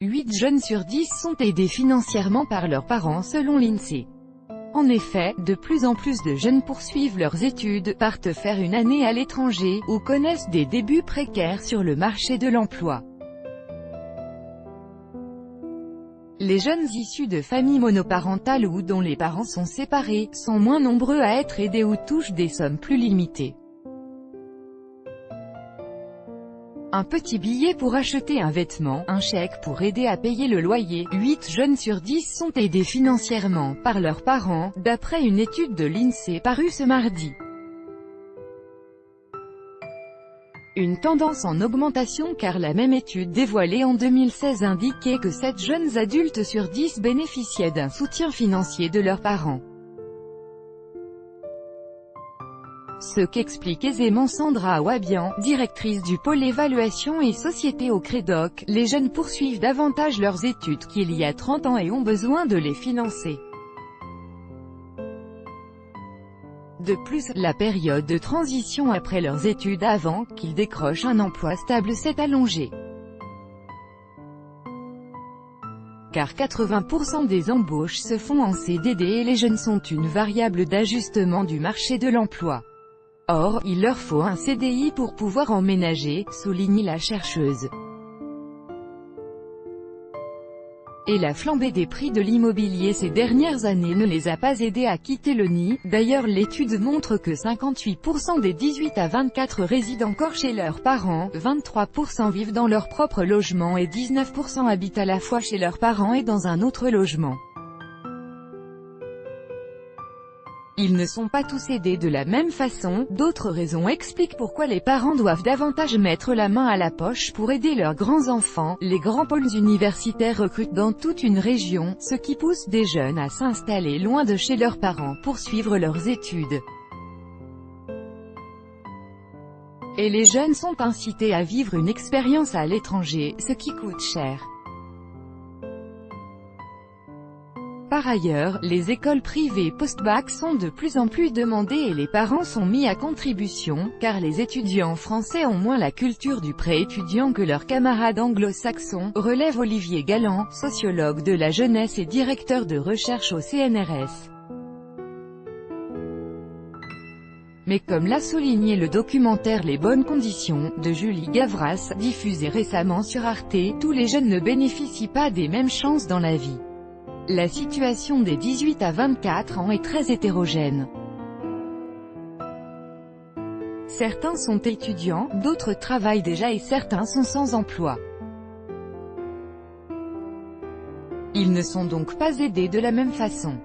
8 jeunes sur 10 sont aidés financièrement par leurs parents selon l'INSEE. En effet, de plus en plus de jeunes poursuivent leurs études, partent faire une année à l'étranger, ou connaissent des débuts précaires sur le marché de l'emploi. Les jeunes issus de familles monoparentales ou dont les parents sont séparés, sont moins nombreux à être aidés ou touchent des sommes plus limitées. Un petit billet pour acheter un vêtement, un chèque pour aider à payer le loyer. 8 jeunes sur 10 sont aidés financièrement par leurs parents, d'après une étude de l'INSEE parue ce mardi. Une tendance en augmentation car la même étude dévoilée en 2016 indiquait que 7 jeunes adultes sur 10 bénéficiaient d'un soutien financier de leurs parents. Ce qu'explique aisément Sandra Wabian, directrice du pôle évaluation et société au Crédoc, les jeunes poursuivent davantage leurs études qu'il y a 30 ans et ont besoin de les financer. De plus, la période de transition après leurs études avant qu'ils décrochent un emploi stable s'est allongée. Car 80% des embauches se font en CDD et les jeunes sont une variable d'ajustement du marché de l'emploi. Or, il leur faut un CDI pour pouvoir emménager, souligne la chercheuse. Et la flambée des prix de l'immobilier ces dernières années ne les a pas aidés à quitter le nid. D'ailleurs, l'étude montre que 58% des 18 à 24 résident encore chez leurs parents, 23% vivent dans leur propre logement et 19% habitent à la fois chez leurs parents et dans un autre logement. Ils ne sont pas tous aidés de la même façon. D'autres raisons expliquent pourquoi les parents doivent davantage mettre la main à la poche pour aider leurs grands-enfants. Les grands pôles universitaires recrutent dans toute une région, ce qui pousse des jeunes à s'installer loin de chez leurs parents pour suivre leurs études. Et les jeunes sont incités à vivre une expérience à l'étranger, ce qui coûte cher. Par ailleurs, les écoles privées post-bac sont de plus en plus demandées et les parents sont mis à contribution, car les étudiants français ont moins la culture du prêt étudiant que leurs camarades anglo-saxons, relève Olivier Galland, sociologue de la jeunesse et directeur de recherche au CNRS. Mais comme l'a souligné le documentaire Les bonnes conditions, de Julie Gavras, diffusé récemment sur Arte, tous les jeunes ne bénéficient pas des mêmes chances dans la vie. La situation des 18 à 24 ans est très hétérogène. Certains sont étudiants, d'autres travaillent déjà et certains sont sans emploi. Ils ne sont donc pas aidés de la même façon.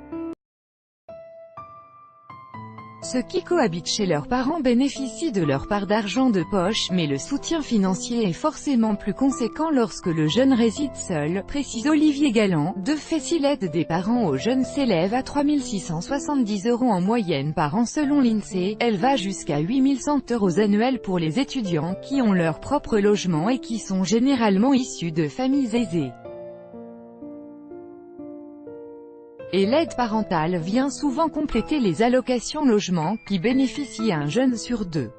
Ceux qui cohabitent chez leurs parents bénéficient de leur part d'argent de poche, mais le soutien financier est forcément plus conséquent lorsque le jeune réside seul, précise Olivier Galland. De fait, si l'aide des parents aux jeunes s'élève à 3 670 € en moyenne par an selon l'INSEE, elle va jusqu'à 8 100 € annuels pour les étudiants qui ont leur propre logement et qui sont généralement issus de familles aisées. Et l'aide parentale vient souvent compléter les allocations logement, qui bénéficient à un jeune sur deux.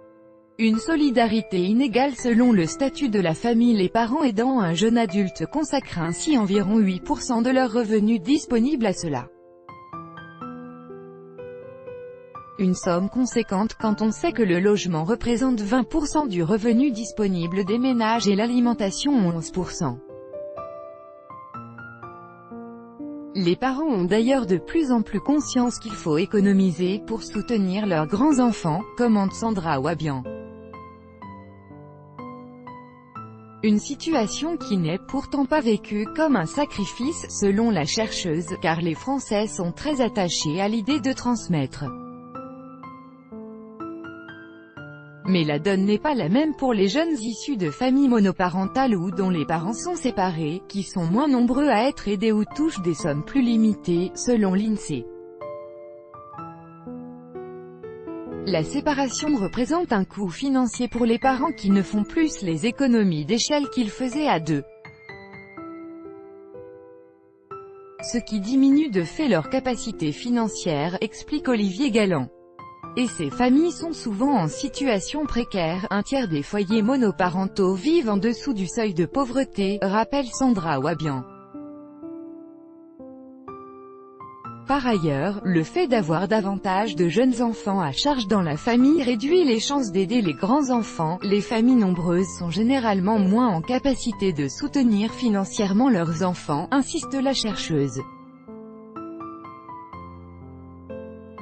Une solidarité inégale selon le statut de la famille. Les parents aidant un jeune adulte consacrent ainsi environ 8% de leurs revenus disponibles à cela. Une somme conséquente quand on sait que le logement représente 20% du revenu disponible des ménages et l'alimentation 11%. Les parents ont d'ailleurs de plus en plus conscience qu'il faut économiser pour soutenir leurs grands-enfants, commente Sandra Wabian. Une situation qui n'est pourtant pas vécue comme un sacrifice, selon la chercheuse, car les Français sont très attachés à l'idée de transmettre. Mais la donne n'est pas la même pour les jeunes issus de familles monoparentales ou dont les parents sont séparés, qui sont moins nombreux à être aidés ou touchent des sommes plus limitées, selon l'INSEE. La séparation représente un coût financier pour les parents qui ne font plus les économies d'échelle qu'ils faisaient à deux. Ce qui diminue de fait leur capacité financière, explique Olivier Galland. Et ces familles sont souvent en situation précaire, un tiers des foyers monoparentaux vivent en dessous du seuil de pauvreté, rappelle Sandra Wabian. Par ailleurs, le fait d'avoir davantage de jeunes enfants à charge dans la famille réduit les chances d'aider les grands-enfants. Les familles nombreuses sont généralement moins en capacité de soutenir financièrement leurs enfants, insiste la chercheuse.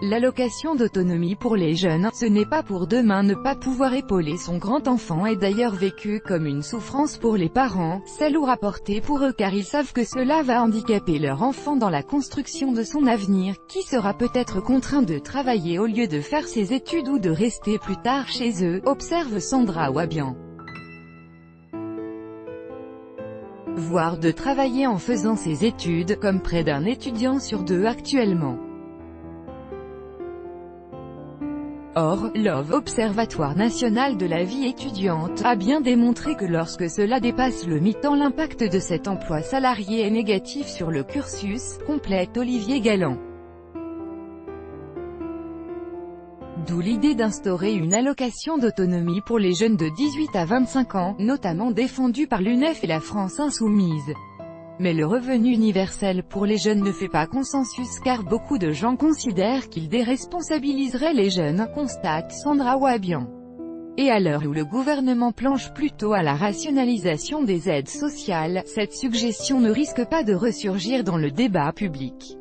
L'allocation d'autonomie pour les jeunes, ce n'est pas pour demain. Ne pas pouvoir épauler son grand-enfant est d'ailleurs vécu comme une souffrance pour les parents, celle ou rapportée pour eux car ils savent que cela va handicaper leur enfant dans la construction de son avenir, qui sera peut-être contraint de travailler au lieu de faire ses études ou de rester plus tard chez eux, observe Sandra Wabian. Voire de travailler en faisant ses études, comme près d'un étudiant sur deux actuellement. Or, l'Observatoire national de la vie étudiante a bien démontré que lorsque cela dépasse le mi-temps, l'impact de cet emploi salarié est négatif sur le cursus, complète Olivier Galland. D'où l'idée d'instaurer une allocation d'autonomie pour les jeunes de 18 à 25 ans, notamment défendue par l'UNEF et la France insoumise. Mais le revenu universel pour les jeunes ne fait pas consensus car beaucoup de gens considèrent qu'il déresponsabiliserait les jeunes, constate Sandra Wabian. Et à l'heure où le gouvernement planche plutôt à la rationalisation des aides sociales, cette suggestion ne risque pas de ressurgir dans le débat public.